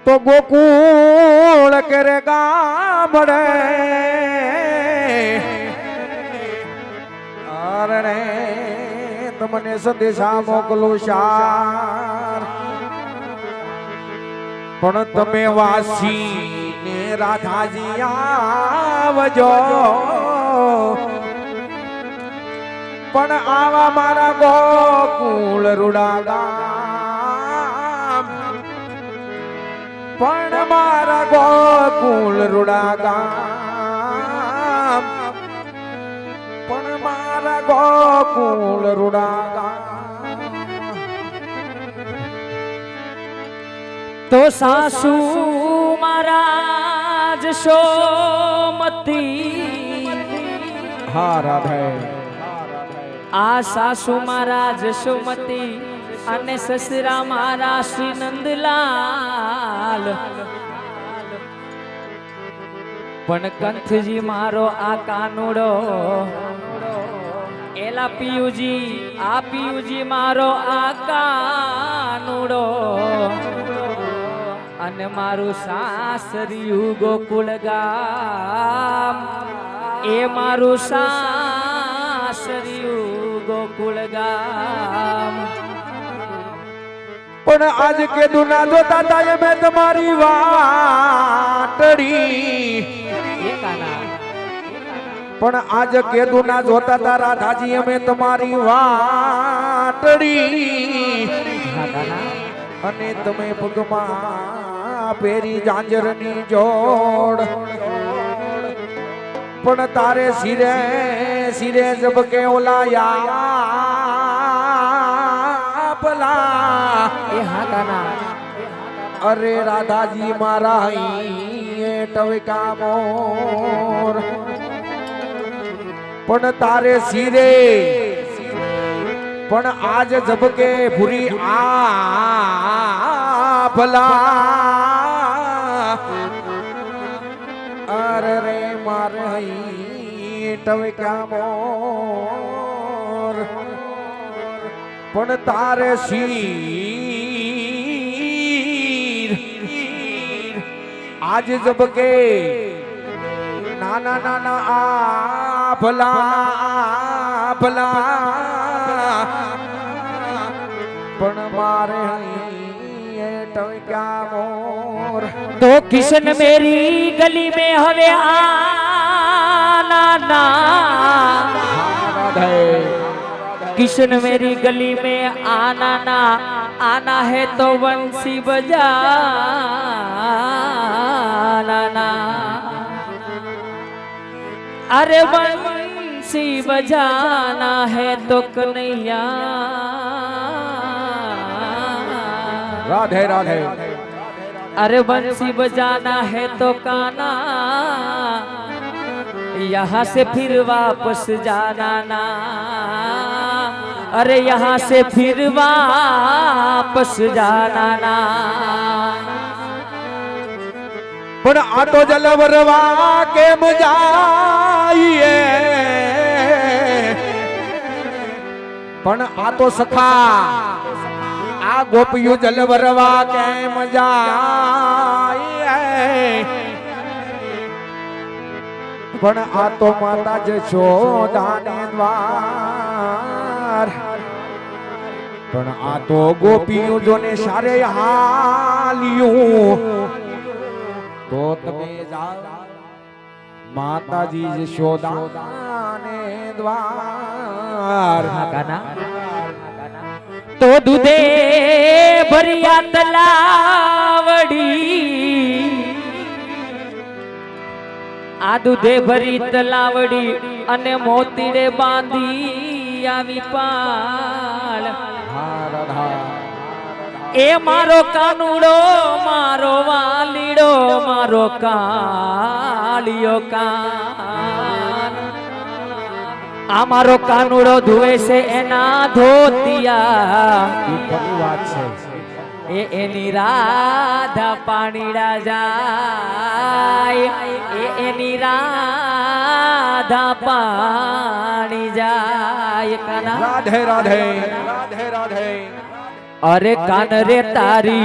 તો ગોકુળ કરે ગામડે અરે તમને સંદેશા મોકલું શાર પણ તમે વાસી ને રાધાજી આવજો પણ આવા મારા ગોકુળ રૂડા ગામ પણ મારા ગોકુળ રૂડા ગામ પણ મારા ગોકુળ રૂડા ગામ તો સાસુ મહારાજ સોમતી હા રાધે આ સાસુ મહારાજ સોમતી અને સસરા મારા શ્રી નંદલાલ પણ કંથજી મારો આ કાનુડો એલા પિયુજી આ પિયુજી મારો આ કાનુડો અને મારું સાસરિયું ગોકુળ ગામ એ મારું સાસરિયું ગોકુળ ગામ પણ આજ કે દુના જોતા તા મેં તમારી વાટડી પણ આજ કે દુના જોતા તા રાધાજી અમે તમારી વાટડી અને તમે પગમાં પેરી જાંજરની જોડ પણ તારે સિરે સિરે જબકે ઓલાયા ભલા એ હા કાના અરે રાધાજી મારા એ ટવકા મોર પણ તારે સિરે પણ આજ જબકે ભૂરી આ ભલા અરે રે મારે ટવકા મોર પણ તારે શીર આજ જબકે નાના નાના આ ભલા ભલા પણ મારે ટવકા મોર तो किशन मेरी गली में हवे आना ना किशन मेरी गली में आना है तो बंसी बजाना ना अरे बंसी बजाना है तो कन्हैया राधे राधे अरे बंसी बजाना है तो काना यहाँ से फिर वापस जाना ना अरे यहाँ से फिर वापस जाना ना पण आ तो जलवरवा केम जाइए पण आ तो सखा आ गोपियों जलवरवा केम जाइए पण आ तो माता जशोदाने द्वार पण आ तो गोपियों जोने सारे हालियों तो तमे जाओ माताजी जशोदाने द्वार तो दूधे भरिया तलावड़ी आ दूधे भरी तलावड़ी अने मोतीड़े बांधी आवी पाल ए मारो कानूड़ो मारो वालीड़ो मारो कालियो कान आ मारो कानूड़ो धुए से एना धोतिया ए एनी राधा पाणीड़ा जाय ए एनी राधा पाणी जाय काना राधे राधे राधे राधे अरे कान रे तारी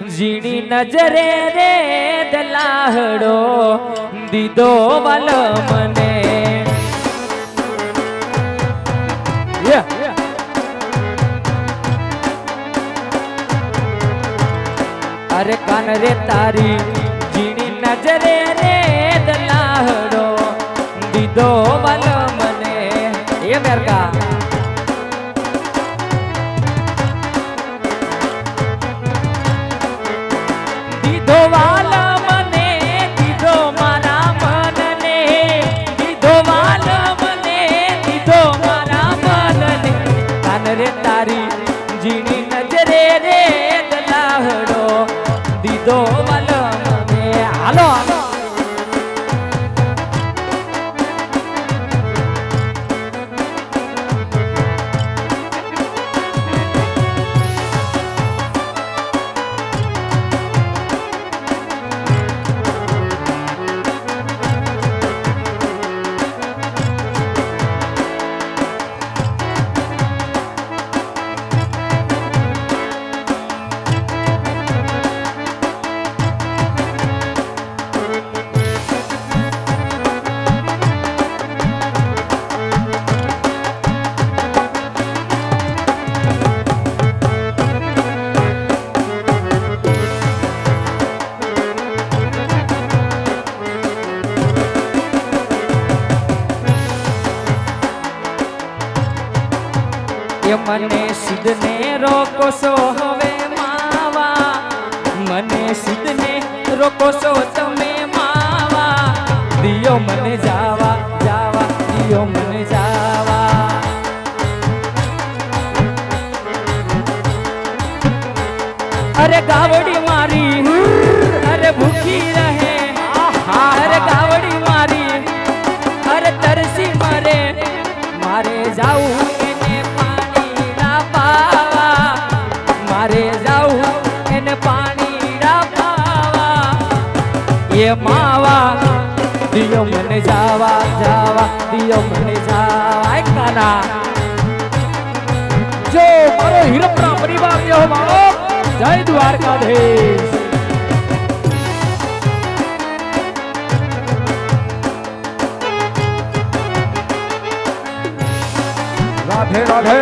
ઝીણી નજરે રે દલાહડો દીધો વાલ મને. અરે કાન રે તારી ઝીણી નજરે રે દલાહડો દીધો વાલ મને. એ મેરકા દીધો વાલ મને, દીધો મારા મનને, દીધો વાલ મને, દીધો મારા મનને. કાન રે તારી ઝીણી નજરે રે દલાહડો દીધો વાલ મને. હાલો એ મને સિદ્ધને રોકો છો હવે માવા, મને સિદ્ધને રોકો છો તમે માવા. દિયો મને જાવા જાવા, દિયો મને જાવા. અરે ગાવડી મારી અરે ભૂખી રહે, અરે ગાવડી મારી અરે તરસી મરે. મારે જાવું મારે જાઉં એને પાણી પાવા. એ માવા દિયો મને જાવા જાવા, દિયો મને જાવા. કાના જો મારો હિરપરા પરિવાર લ્યો મારો. જય દ્વારકાધીશ. રાધે રાધે.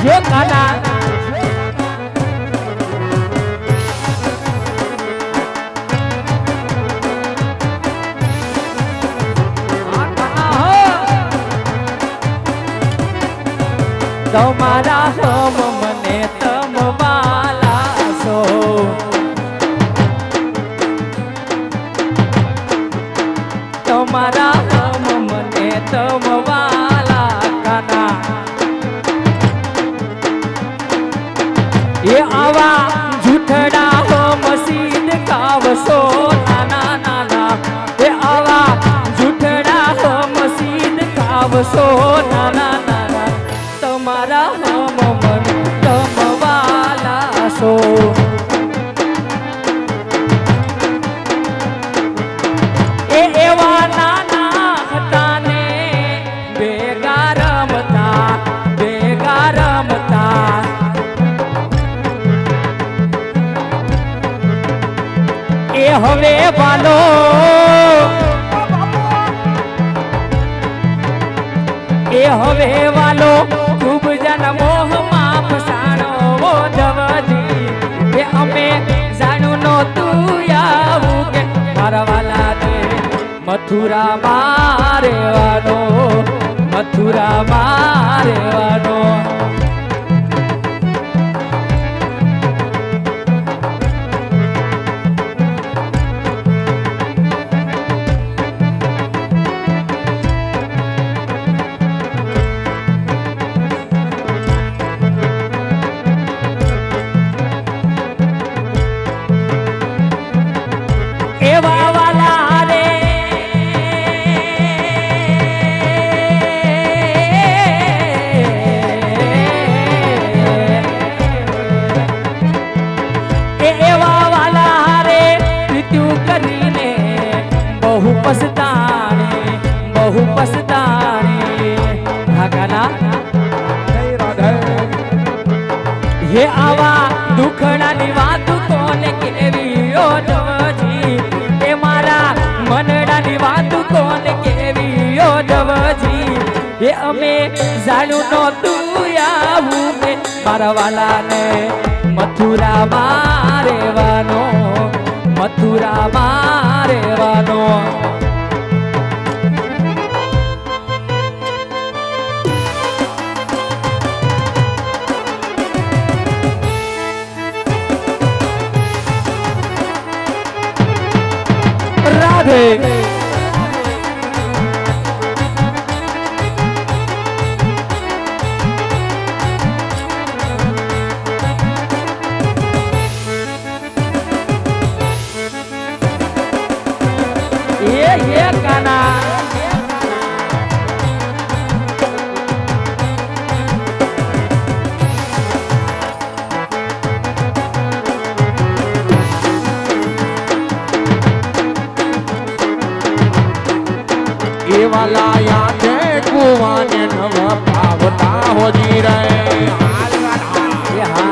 જો કાના તમારા હમ મને તમવાલા છો. તમારા હમ મને તમવાલા કાના. એ આવા જૂઠડા હમ સીધ કાવશો નાના નાના. એ આવા જૂઠડા હમ સીધ કાવશો નાના નાના. તમારા હમ મન તમવાલા છો. એ એવા નાના હતા ને ભેગા રમતા, ભેગા રમતા. એ હવે વાલો એ હવે વાલો ખૂબ જન મોહમાં ફસાણો ધવજી. એ અમે જાણું નહોતું આવું કે મારા વાલા દે મથુરા મારેવાનો, મથુરા મારેવાનો. હે આવા દુખડાની વાત કોને કેવી ઓ ધવજી એ મારા મનડાની વાત કોને કેવી ઓ ધવજી એ અમે જાણ્યું નહોતું આવું ને મારા વાલાને મથુરામાં રહેવાનો મથુરામાં રહેવાનો રાધે ये काना ये वाला याद है कुआने नव पावता हो जी रे ये हाँ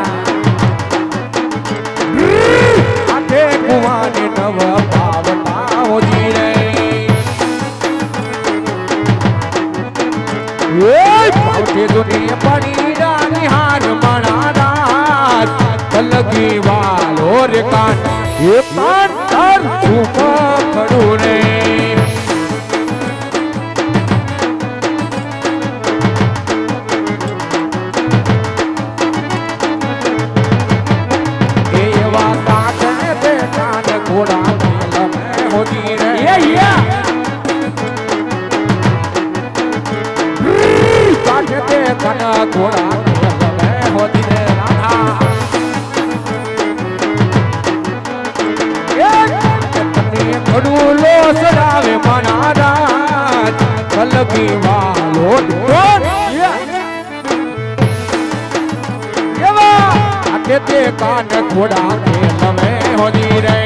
आते कुआने नव पावता हो जी रे ये पावते दुनिया पड़ी रानी हार मनाना लगी वालो रे कान ये पान कर झूमा खड़ू रे घोड़ा होती रे राधा घड़ूलो सजावे मनारा कलगी वालो ते कान घोड़ा लवे होती रे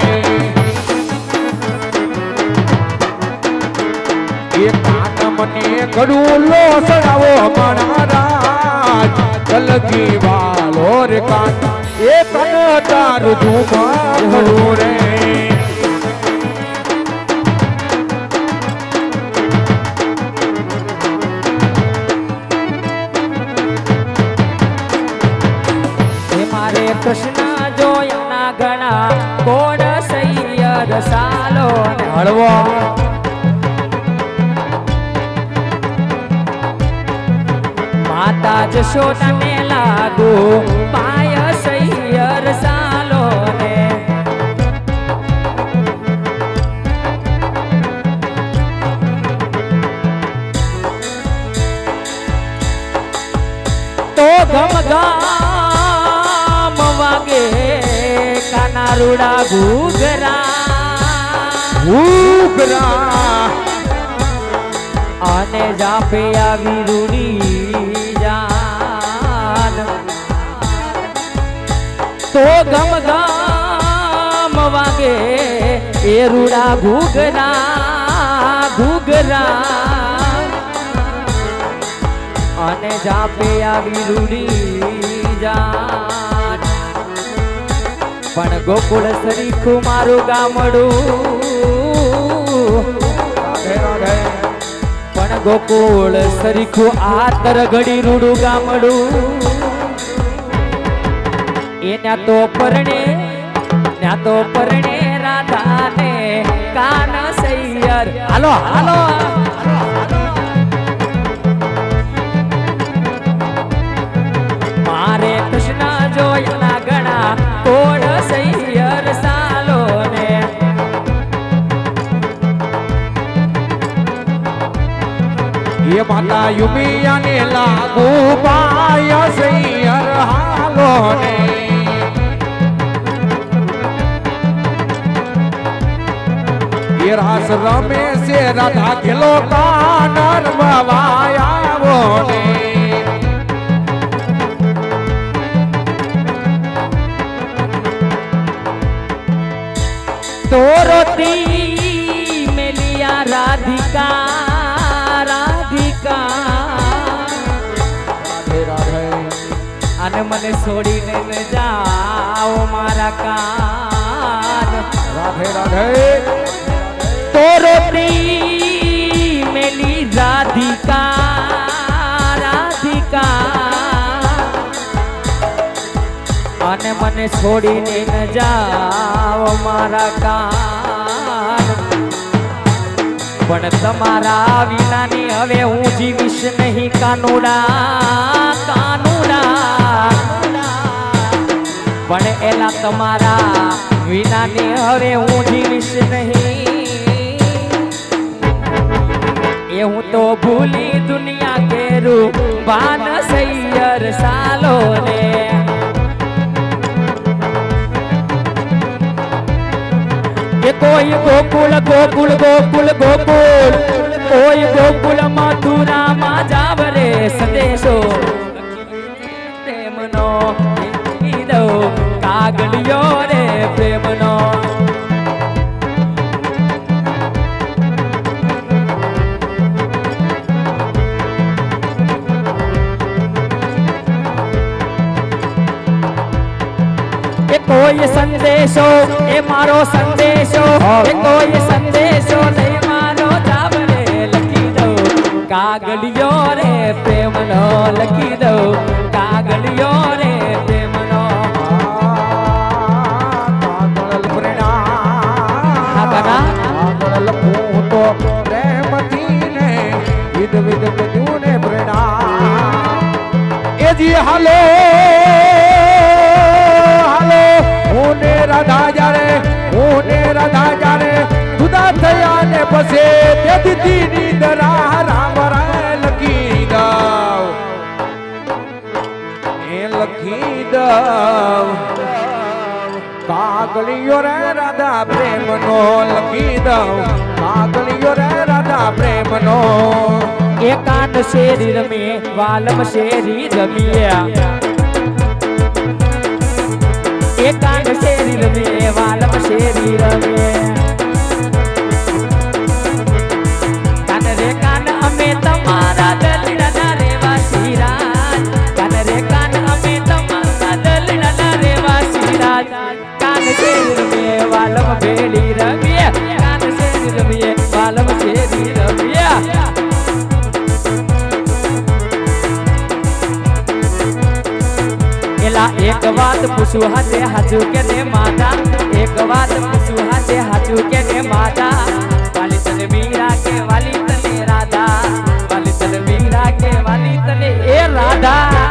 ये कान मने घड़ूलो सजावो मनारा कलगी वालो रे कान ये कन तारू झूमा खड़ू रे मारे कृष्ण जोया गणा कोण सैयर सालो ने हळवो माता जशोदा ने लागू पाय सैयर सालो ने तो गमगा वागे काना रूड़ा घूघरा घूघरा आने जापे आवी रूड़ी जान तो गम गम वागे ए रूड़ा घूघरा घूघरा आने जापे आवी रूड़ी जान पण गोकुळ सरीखू मारू गामडू पण गोकुळ सरीखू आतर घडी रूडू गामडू एन्या तो परणे राधाने कान सैयर हालो हालो मारे कृष्ण जोया गणा कोण सैयर सालो ने ये माता युमिया ने लागू पाय सैयर हालो ने ये रास रमे से राधा किलो का नरवाया वो ने तो रोती में लिया राधिका राधिका અને મને છોડીને ન જાઓ મારા કાન રાધે રાધે તો રોતી મેલી રાધિકા રાધિકા અને મને છોડીને ન જાઓ મારા કાન પણ તમારા વિનાની હવે હું જીવીશ નહીં કાનુડા કાનુડા પણ એલા તમારા વિનાની હવે હું જીવીશ નહીં એ હું તો ભૂલી દુનિયા કેરું ભાન સૈયર સાલો રે એ કોઈ ગોકુળ ગોકુળ ગોકુળ ગોકુળ કોઈ ગોકુળ મથુરામાં જાવ રે સંદેશો પ્રેમનો દો કાગળિયો રે પ્રેમનો કોઈ સંદેશો એ મારો સંદેશો એ કોઈ સંદેશો નહીં મારો જાવ રે લખી દો કાગળિયો રે પ્રેમનો લખી દો કાગળિયો રે પ્રેમનો કાગળ પ્રેરણા કાગળ લખું તો પ્રેમથી ને વિધ વિધ બધું ને પ્રેરણા એ જી હાલો ઓને રાધા જારે જુદા થયા ને પસે તે દીદી દરા રામ રાય લખી દઉં એ લખી દઉં કાગળિયો રે રાધા પ્રેમનો લખી દઉં કાગળિયો રે રાધા પ્રેમનો એકાંત શેરી રમે વાલમ શેરી રમ્યા એકાંત શેરી રમે વાલમ શેરી રમે કાન રે કાન અમે તમારા દલડાના રેવાસી રાજ કાન રે કાન અમે તમારા દલડાના રેવાસી રાજ કાન શેરી રમે વાલમ ભેળી રમે કાન શેરી રમે વાલમ શેરી રમ્યા એક વાત પૂછું હાથે હાચું કે ને માતા એક વાત પૂછું હાથે હાચું કે ને માતા વાલી તને મીરા કે વાલી તને રાધા વાલી તને મીરા કે વાલી તને એ રાધા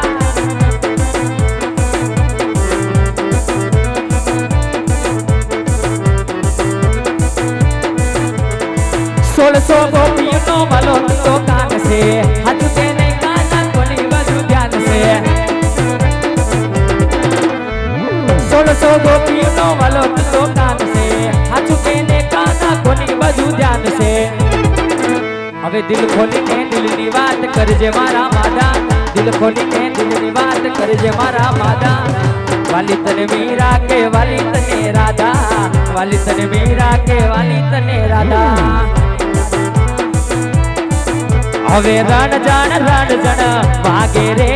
1600 ગોપીઓનો વાલો તો કાન છે હાચું કે ને કાના કોની બધું ધ્યાન છે 1600 ગોપીઓનો વાલો તો કાન છે હાચું કે ને કાના કોની બધું ધ્યાન છે હવે દિલ ખોલીને દિલની વાત કરજે મારા માદા દિલ ખોલીને દિલની વાત કરજે મારા માદા વાલી તને મીરા કે વાલી તને રાધા વાલી તને મીરા કે વાલી તને રાધા હવે રણ જણ ભાગે રે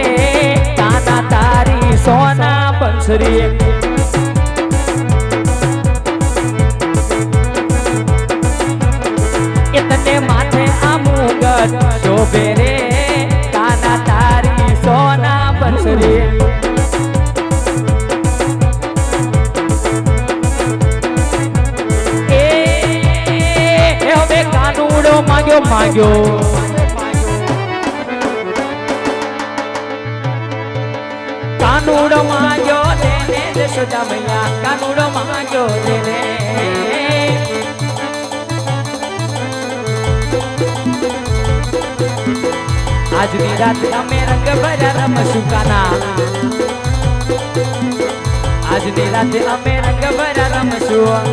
કાના તારી સોના બંસરી એ તને માથે આ મુગટ શોભે રે કાના તારી સોના બંસરી એ હવે કાનુડો માગ્યો કાનુડો માંગ્યો દેને જશોદા મૈયા કાનુડો માંગ્યો દેને આજની રાતે અમે રંગ ભર્યા રમશું કાના આજની રાતે અમે રંગ ભર્યા રમશું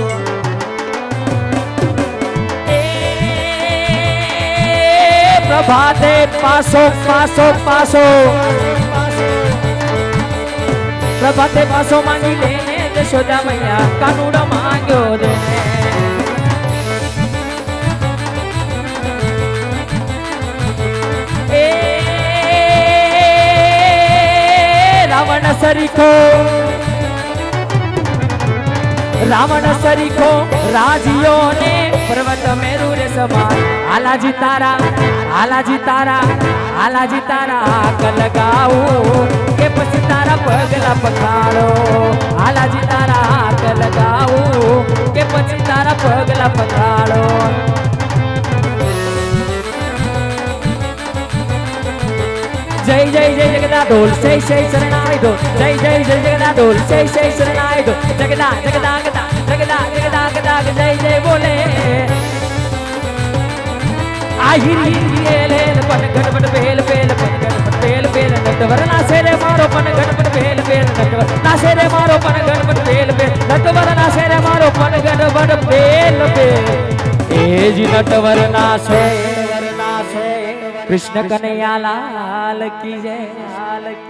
પ્રભાતે પાસો પાસો પાસો પ્રભાતે પાસો માંગી લેને જશોદા મૈયા કાનુડો માંગ્યો દેને રાવણ સરીખો રાવણ સરીખો રાજીઓ ને પર્વત મેરુ રે સમાન હાલાજી તારા કલગાવું કે પછી તારા પગલા પખાડો હાલાજી તારા કલગાવું કે પછી તારા પગલા પખાડો જય જય જય જગદા ઢોલ સે શરણાઈ દો જય જય જય જગદા ઢોલ સે શરણાઈ દો જગદા જગદા ગદા જગદા જગદા ગદા જય જય બોલે આહિરી લે પન ગણપત બેલ બેલ પન ગણપત બેલ બેલ નટવર નાસે રે મારો પન ગણપત બેલ બેલ નટવર નાસે રે મારો પન ગણપત બેલ બેલ નટવર નાસે રે મારો પન ગણપત બેલ બેલ એ જ નટવર નાસે कृष्ण कन्हैया लाल की जय।